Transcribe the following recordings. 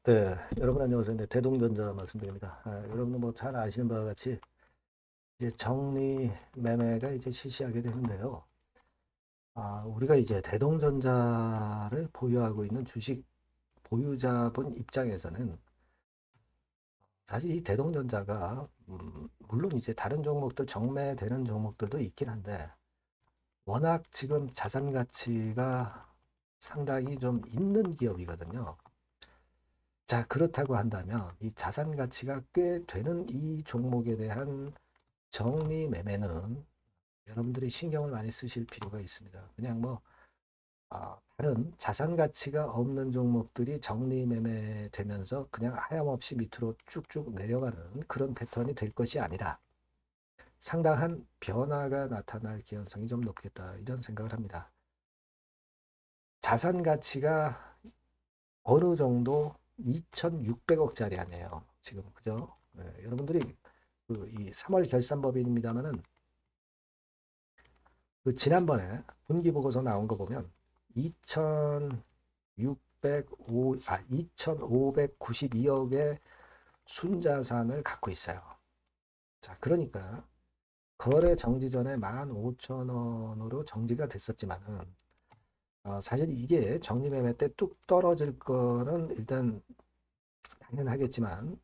네, 여러분 안녕하세요. 네, 대동전자 말씀드립니다. 여러분도 뭐 잘 아시는 바와 같이 이제 정리 매매가 이제 실시하게 되는데요. 우리가 이제 대동전자를 보유하고 있는 주식 보유자분 입장에서는 사실 이 대동전자가 물론 이제 다른 종목들 정매되는 종목들도 있긴 한데 워낙 지금 자산 가치가 상당히 좀 있는 기업이거든요. 자, 그렇다고 한다면 이 자산 가치가 꽤 되는 이 종목에 대한 정리 매매는 여러분들이 신경을 많이 쓰실 필요가 있습니다. 그냥 뭐 다른 자산 가치가 없는 종목들이 정리 매매되면서 그냥 하염없이 밑으로 쭉쭉 내려가는 그런 패턴이 될 것이 아니라 상당한 변화가 나타날 개연성이 좀 높겠다 이런 생각을 합니다. 자산 가치가 어느 정도 2,600억짜리 아니에요. 지금 그죠? 여러분들이 이 3월 결산법인입니다만은 그 지난번에 분기보고서 나온 거 보면 2,592억의 순자산을 갖고 있어요. 자, 그러니까 거래 정지 전에 15,000원으로 정지가 됐었지만은 사실 이게 정리매매 때 뚝 떨어질 거는 일단 당연하겠지만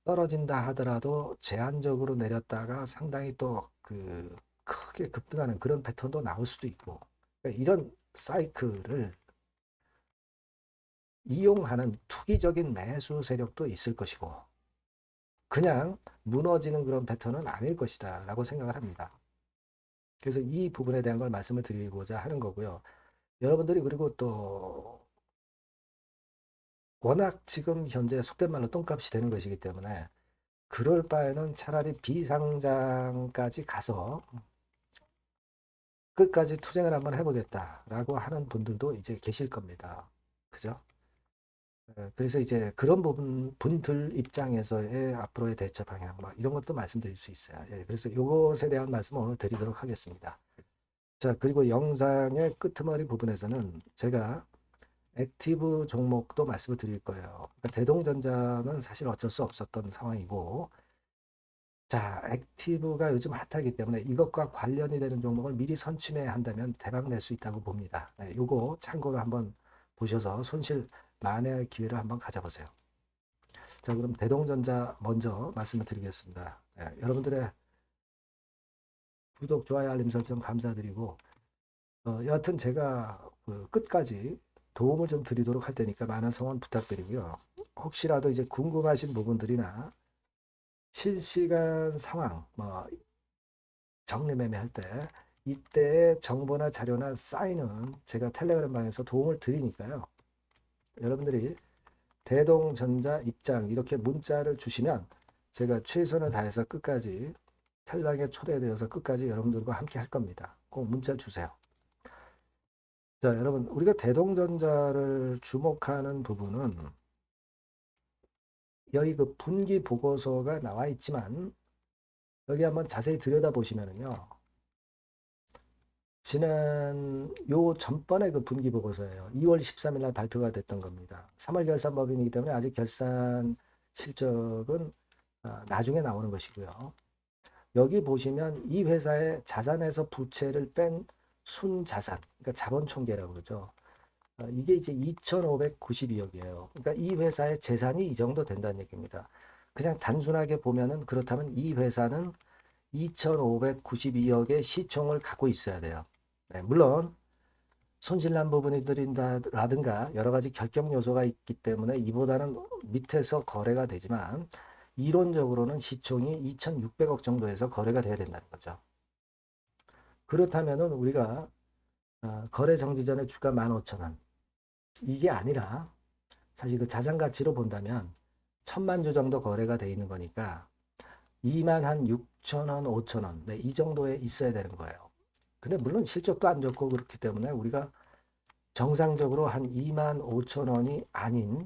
떨어진다 하더라도 제한적으로 내렸다가 상당히 또 그 크게 급등하는 그런 패턴도 나올 수도 있고 그러니까 이런 사이클을 이용하는 투기적인 매수 세력도 있을 것이고 그냥 무너지는 그런 패턴은 아닐 것이다 라고 생각을 합니다. 그래서 이 부분에 대한 걸 말씀을 드리고자 하는 거고요. 여러분들이 그리고 또 워낙 지금 현재 속된 말로 똥값이 되는 것이기 때문에 그럴 바에는 차라리 비상장까지 가서 끝까지 투쟁을 한번 해보겠다라고 하는 분들도 이제 계실 겁니다. 그죠? 그래서 이제 그런 분들 입장에서의 앞으로의 대처 방향, 뭐 이런 것도 말씀드릴 수 있어요. 그래서 이것에 대한 말씀을 오늘 드리도록 하겠습니다. 자, 그리고 영상의 끄트머리 부분에서는 제가 액티브 종목도 말씀을 드릴 거예요. 그러니까 대동전자는 사실 어쩔 수 없었던 상황이고, 자, 액티브가 요즘 핫하기 때문에 이것과 관련이 되는 종목을 미리 선취매한다면 대박 낼 수 있다고 봅니다. 요거 참고로 한번 보셔서 손실 만회할 기회를 한번 가져보세요. 자, 그럼 대동전자 먼저 말씀을 드리겠습니다. 여러분들의 구독, 좋아요, 알림 설정 감사드리고, 여하튼 제가 그 끝까지 도움을 좀 드리도록 할 테니까 많은 성원 부탁드리고요. 혹시라도 이제 궁금하신 부분들이나 실시간 상황, 뭐 정리 매매할 때 이때의 정보나 자료나 사인은 제가 텔레그램 방에서 도움을 드리니까요. 여러분들이 대동전자 입장 이렇게 문자를 주시면 제가 최선을 다해서 끝까지 텔레그램에 초대해드려서 끝까지 여러분들과 함께 할 겁니다. 꼭 문자를 주세요. 자, 여러분 우리가 대동전자를 주목하는 부분은 여기 그 분기 보고서가 나와 있지만 여기 한번 자세히 들여다보시면은요. 지난 요 전번에 그 분기 보고서예요. 2월 13일 날 발표가 됐던 겁니다. 3월 결산법인이기 때문에 아직 결산 실적은 나중에 나오는 것이고요. 여기 보시면 이 회사의 자산에서 부채를 뺀 순자산, 그러니까 자본 총계라고 그러죠. 이게 이제 2,592억이에요. 그러니까 이 회사의 재산이 이 정도 된다는 얘기입니다. 그냥 단순하게 보면은 그렇다면 이 회사는 2,592억의 시총을 갖고 있어야 돼요. 네, 물론 손실난 부분이라든가 여러 가지 결격 요소가 있기 때문에 이보다는 밑에서 거래가 되지만 이론적으로는 시총이 2,600억 정도에서 거래가 돼야 된다는 거죠. 그렇다면은 우리가 거래 정지 전에 주가 15,000원 이게 아니라 사실 그 자산 가치로 본다면 1,000만 주 정도 거래가 돼 있는 거니까 2만 한 6천원, 5천원 네, 이 정도에 있어야 되는 거예요. 근데 물론 실적도 안 좋고 그렇기 때문에 우리가 정상적으로 한 2만 5천 원이 아닌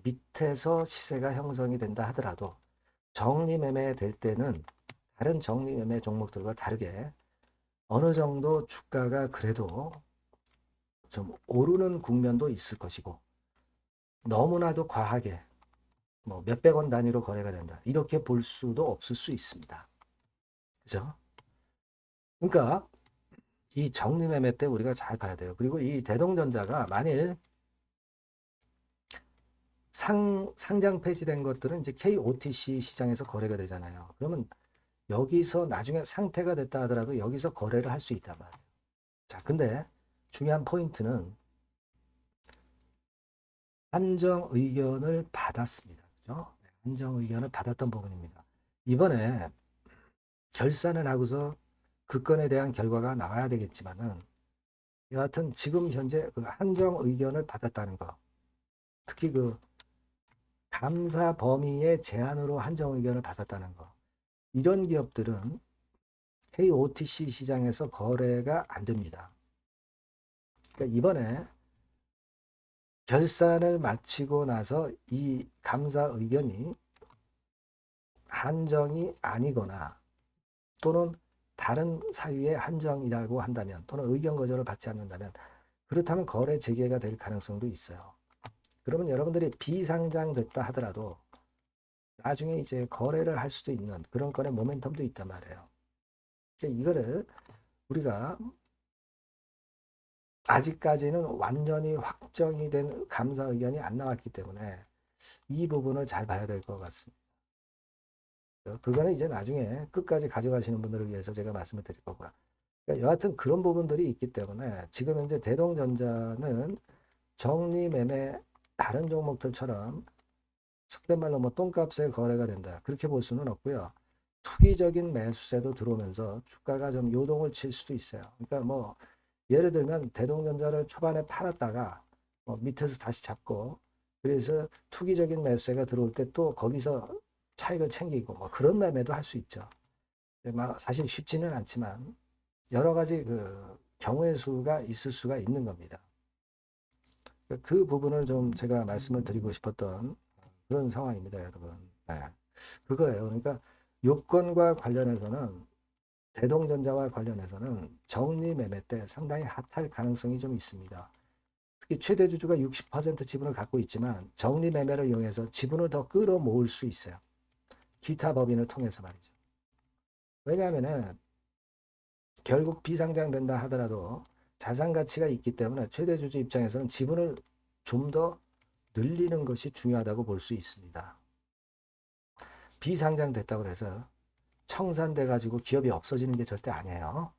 밑에서 시세가 형성이 된다 하더라도 정리매매 될 때는 다른 정리매매 종목들과 다르게 어느 정도 주가가 그래도 좀 오르는 국면도 있을 것이고 너무나도 과하게 뭐 몇백 원 단위로 거래가 된다. 이렇게 볼 수도 없을 수 있습니다. 그죠? 그러니까 이 정리매매 때 우리가 잘 봐야 돼요. 그리고 이 대동전자가 만일 상장 폐지된 것들은 이제 KOTC 시장에서 거래가 되잖아요. 그러면 여기서 나중에 상태가 됐다 하더라도 여기서 거래를 할 수 있단 말이에요. 자, 근데 중요한 포인트는 한정 의견을 받았습니다. 그죠? 한정 의견을 받았던 부분입니다. 이번에 결산을 하고서 그 건에 대한 결과가 나와야 되겠지만은 여하튼 지금 현재 그 한정 의견을 받았다는 거, 특히 그 감사 범위의 제한으로 한정 의견을 받았다는 거, 이런 기업들은 KOTC 시장에서 거래가 안 됩니다. 그러니까 이번에 결산을 마치고 나서 이 감사 의견이 한정이 아니거나 또는 다른 사유의 한정이라고 한다면 또는 의견 거절을 받지 않는다면 그렇다면 거래 재개가 될 가능성도 있어요. 그러면 여러분들이 비상장됐다 하더라도 나중에 이제 거래를 할 수도 있는 그런 건의 모멘텀도 있단 말이에요. 이거를 우리가 아직까지는 완전히 확정이 된 감사 의견이 안 나왔기 때문에 이 부분을 잘 봐야 될 것 같습니다. 그거는 이제 나중에 끝까지 가져가시는 분들을 위해서 제가 말씀을 드릴 거고요. 그러니까 여하튼 그런 부분들이 있기 때문에 지금 현재 대동전자는 정리매매 다른 종목들처럼 속된 말로 뭐 똥값에 거래가 된다. 그렇게 볼 수는 없고요. 투기적인 매수세도 들어오면서 주가가 좀 요동을 칠 수도 있어요. 그러니까 뭐 예를 들면 대동전자를 초반에 팔았다가 뭐 밑에서 다시 잡고 그래서 투기적인 매수세가 들어올 때 또 거기서 차익을 챙기고 뭐 그런 매매도 할 수 있죠. 사실 쉽지는 않지만 여러 가지 그 경우의 수가 있을 수가 있는 겁니다. 그 부분을 좀 제가 말씀을 드리고 싶었던 그런 상황입니다, 여러분. 네. 그거예요. 그러니까 요건과 관련해서는 대동전자와 관련해서는 정리 매매 때 상당히 핫할 가능성이 좀 있습니다. 특히 최대 주주가 60% 지분을 갖고 있지만 정리 매매를 이용해서 지분을 더 끌어모을 수 있어요. 기타 법인을 통해서 말이죠. 왜냐하면은 결국 비상장된다 하더라도 자산 가치가 있기 때문에 최대 주주 입장에서는 지분을 좀 더 늘리는 것이 중요하다고 볼 수 있습니다. 비상장됐다고 해서 청산돼 가지고 기업이 없어지는 게 절대 아니에요.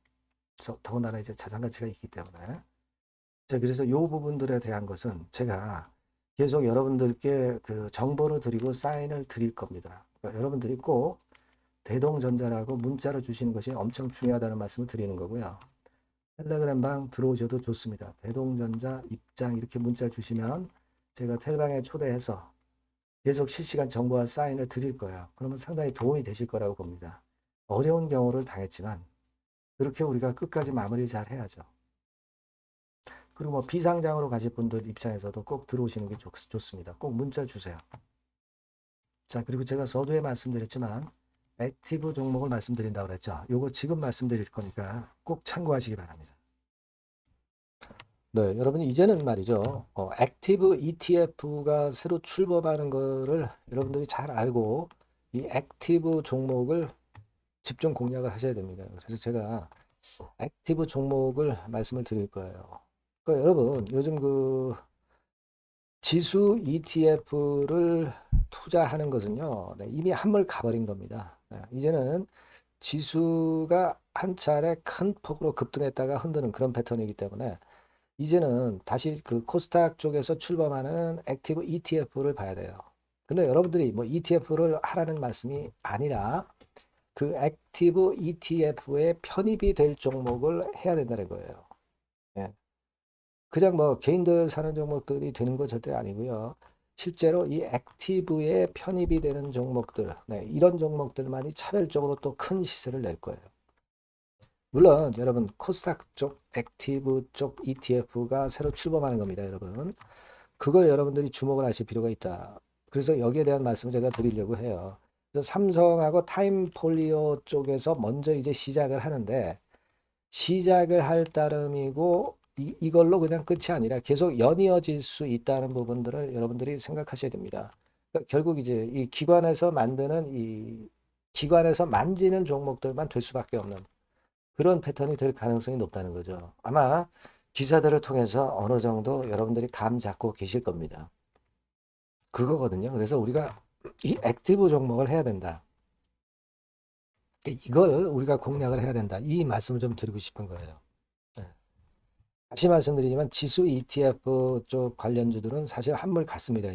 더군다나 이제 자산 가치가 있기 때문에. 자, 그래서 이 부분들에 대한 것은 제가 계속 여러분들께 그 정보를 드리고 사인을 드릴 겁니다. 그러니까 여러분들이 꼭 대동전자라고 문자로 주시는 것이 엄청 중요하다는 말씀을 드리는 거고요. 텔레그램 방 들어오셔도 좋습니다. 대동전자 입장 이렇게 문자 주시면 제가 텔방에 초대해서 계속 실시간 정보와 사인을 드릴 거예요. 그러면 상당히 도움이 되실 거라고 봅니다. 어려운 경우를 당했지만 그렇게 우리가 끝까지 마무리 잘 해야죠. 그리고 뭐 비상장으로 가실 분들 입장에서도 꼭 들어오시는 게 좋습니다. 꼭 문자 주세요. 자, 그리고 제가 서두에 말씀드렸지만 액티브 종목을 말씀드린다고 그랬죠. 요거 지금 말씀드릴 거니까 꼭 참고하시기 바랍니다. 네, 여러분 이제는 말이죠. 액티브 ETF가 새로 출범하는 거를 여러분들이 잘 알고 이 액티브 종목을 집중 공략을 하셔야 됩니다. 그래서 제가 액티브 종목을 말씀을 드릴 거예요. 그러니까 여러분 요즘 그 지수 ETF를 투자하는 것은요, 네, 이미 한물 가버린 겁니다. 네, 이제는 지수가 한 차례 큰 폭으로 급등했다가 흔드는 그런 패턴이기 때문에 이제는 다시 그 코스닥 쪽에서 출범하는 액티브 ETF를 봐야 돼요. 근데 여러분들이 뭐 ETF를 하라는 말씀이 아니라 그 액티브 ETF에 편입이 될 종목을 해야 된다는 거예요. 예. 그냥 뭐 개인들 사는 종목들이 되는 건 절대 아니고요. 실제로 이 액티브에 편입이 되는 종목들, 네, 이런 종목들만이 차별적으로 또 큰 시세를 낼 거예요. 물론 여러분 코스닥 쪽 액티브 쪽 ETF가 새로 출범하는 겁니다, 여러분. 그걸 여러분들이 주목을 하실 필요가 있다. 그래서 여기에 대한 말씀을 제가 드리려고 해요. 그래서 삼성하고 타임폴리오 쪽에서 먼저 이제 시작을 하는데 시작을 할 따름이고 이걸로 그냥 끝이 아니라 계속 연이어질 수 있다는 부분들을 여러분들이 생각하셔야 됩니다. 그러니까 결국 이제 이 기관에서 만드는 이 기관에서 만지는 종목들만 될 수밖에 없는 그런 패턴이 될 가능성이 높다는 거죠. 아마 기사들을 통해서 어느 정도 여러분들이 감 잡고 계실 겁니다. 그거거든요. 그래서 우리가 이 액티브 종목을 해야 된다. 이걸 우리가 공략을 해야 된다. 이 말씀을 좀 드리고 싶은 거예요. 네. 다시 말씀드리지만 지수 ETF 쪽 관련주들은 사실 한물 같습니다.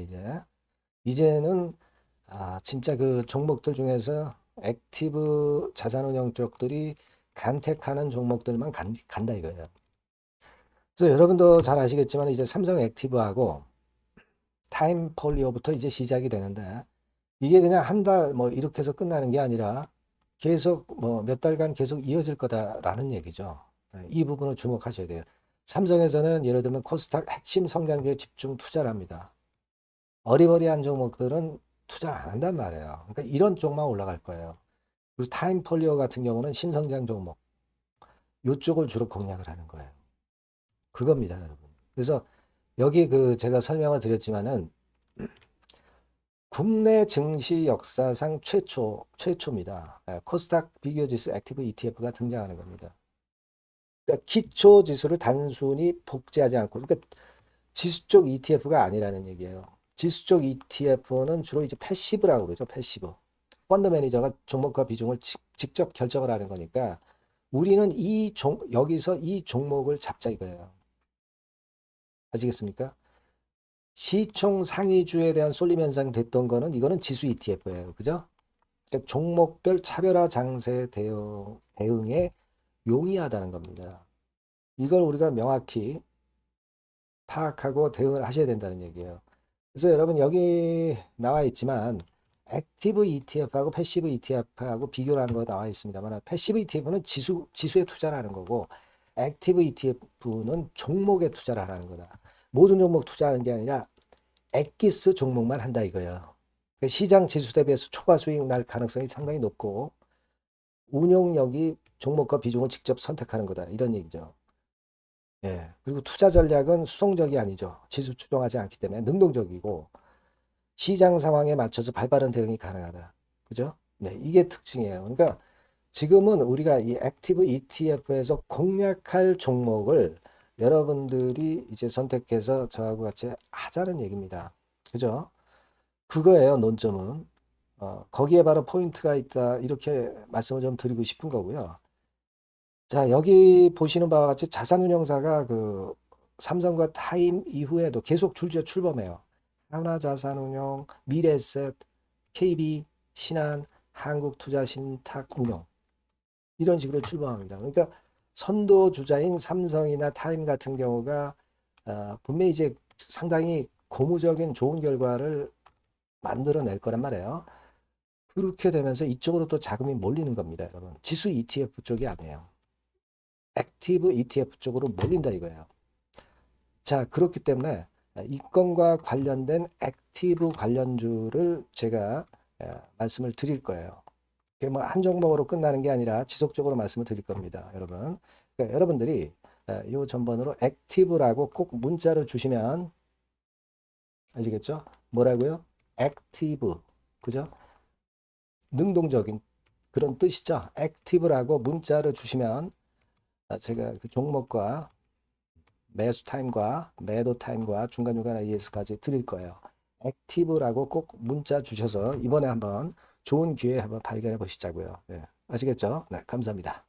이제는 진짜 그 종목들 중에서 액티브 자산운용 쪽들이 간택하는 종목들만 간다 이거예요. 그래서 여러분도 잘 아시겠지만 이제 삼성 액티브하고 타임폴리오부터 이제 시작이 되는데 이게 그냥 한 달 뭐 이렇게 해서 끝나는 게 아니라 계속 뭐 몇 달간 계속 이어질 거다라는 얘기죠. 이 부분을 주목하셔야 돼요. 삼성에서는 예를 들면 코스닥 핵심 성장주에 집중 투자를 합니다. 어리버리한 종목들은 투자를 안 한단 말이에요. 그러니까 이런 쪽만 올라갈 거예요. 그리고 타임폴리오 같은 경우는 신성장 종목 이쪽을 주로 공략을 하는 거예요. 그겁니다, 여러분. 그래서 여기 그 제가 설명을 드렸지만은 국내 증시 역사상 최초입니다. 코스닥 비교지수 액티브 ETF가 등장하는 겁니다. 그러니까 기초 지수를 단순히 복제하지 않고, 그러니까 지수 쪽 ETF가 아니라는 얘기예요. 지수 쪽 ETF는 주로 이제 패시브라고 그러죠. 패시브. 펀드 매니저가 종목과 비중을 직접 결정을 하는 거니까 우리는 여기서 이 종목을 잡자 이거예요. 아시겠습니까? 시총 상위주에 대한 쏠림 현상이 됐던 거는 이거는 지수 ETF예요. 그죠? 그러니까 종목별 차별화 장세 대응에 용이하다는 겁니다. 이걸 우리가 명확히 파악하고 대응을 하셔야 된다는 얘기예요. 그래서 여러분 여기 나와 있지만 액티브 ETF하고 패시브 ETF하고 비교를 하는 거 나와 있습니다만 패시브 ETF는 지수에 투자를 하는 거고 액티브 ETF는 종목에 투자를 하는 거다. 모든 종목 투자하는 게 아니라 엑기스 종목만 한다 이거예요. 그러니까 시장 지수 대비해서 초과 수익 날 가능성이 상당히 높고 운용력이 종목과 비중을 직접 선택하는 거다 이런 얘기죠. 예. 그리고 투자 전략은 수동적이 아니죠. 지수 추종하지 않기 때문에 능동적이고 시장 상황에 맞춰서 발빠른 대응이 가능하다. 그죠? 네, 이게 특징이에요. 그러니까 지금은 우리가 이 액티브 ETF에서 공략할 종목을 여러분들이 이제 선택해서 저하고 같이 하자는 얘기입니다. 그죠? 그거예요, 논점은. 거기에 바로 포인트가 있다. 이렇게 말씀을 좀 드리고 싶은 거고요. 자, 여기 보시는 바와 같이 자산운용사가 그 삼성과 타임 이후에도 계속 줄지어 출범해요. 하나자산운용, 미래에셋, KB, 신한, 한국투자신탁운용 이런 식으로 출범합니다. 그러니까 선도 주자인 삼성이나 타임 같은 경우가 분명히 이제 상당히 고무적인 좋은 결과를 만들어낼 거란 말이에요. 그렇게 되면서 이쪽으로 또 자금이 몰리는 겁니다, 여러분. 지수 ETF 쪽이 아니에요. 액티브 ETF 쪽으로 몰린다 이거예요. 자, 그렇기 때문에 이건과 관련된 액티브 관련주를 제가 말씀을 드릴 거예요. 그게 뭐 한 종목으로 끝나는 게 아니라 지속적으로 말씀을 드릴 겁니다, 여러분. 그러니까 여러분들이 이 전번으로 액티브라고 꼭 문자를 주시면 아시겠죠? 뭐라고요? 액티브. 그죠? 능동적인 그런 뜻이죠. 액티브라고 문자를 주시면 제가 그 종목과 매수 타임과 매도 타임과 중간중간 AS까지 드릴 거예요. 액티브라고 꼭 문자 주셔서 이번에 한번 좋은 기회 한번 발견해 보시자고요. 네, 아시겠죠? 네, 감사합니다.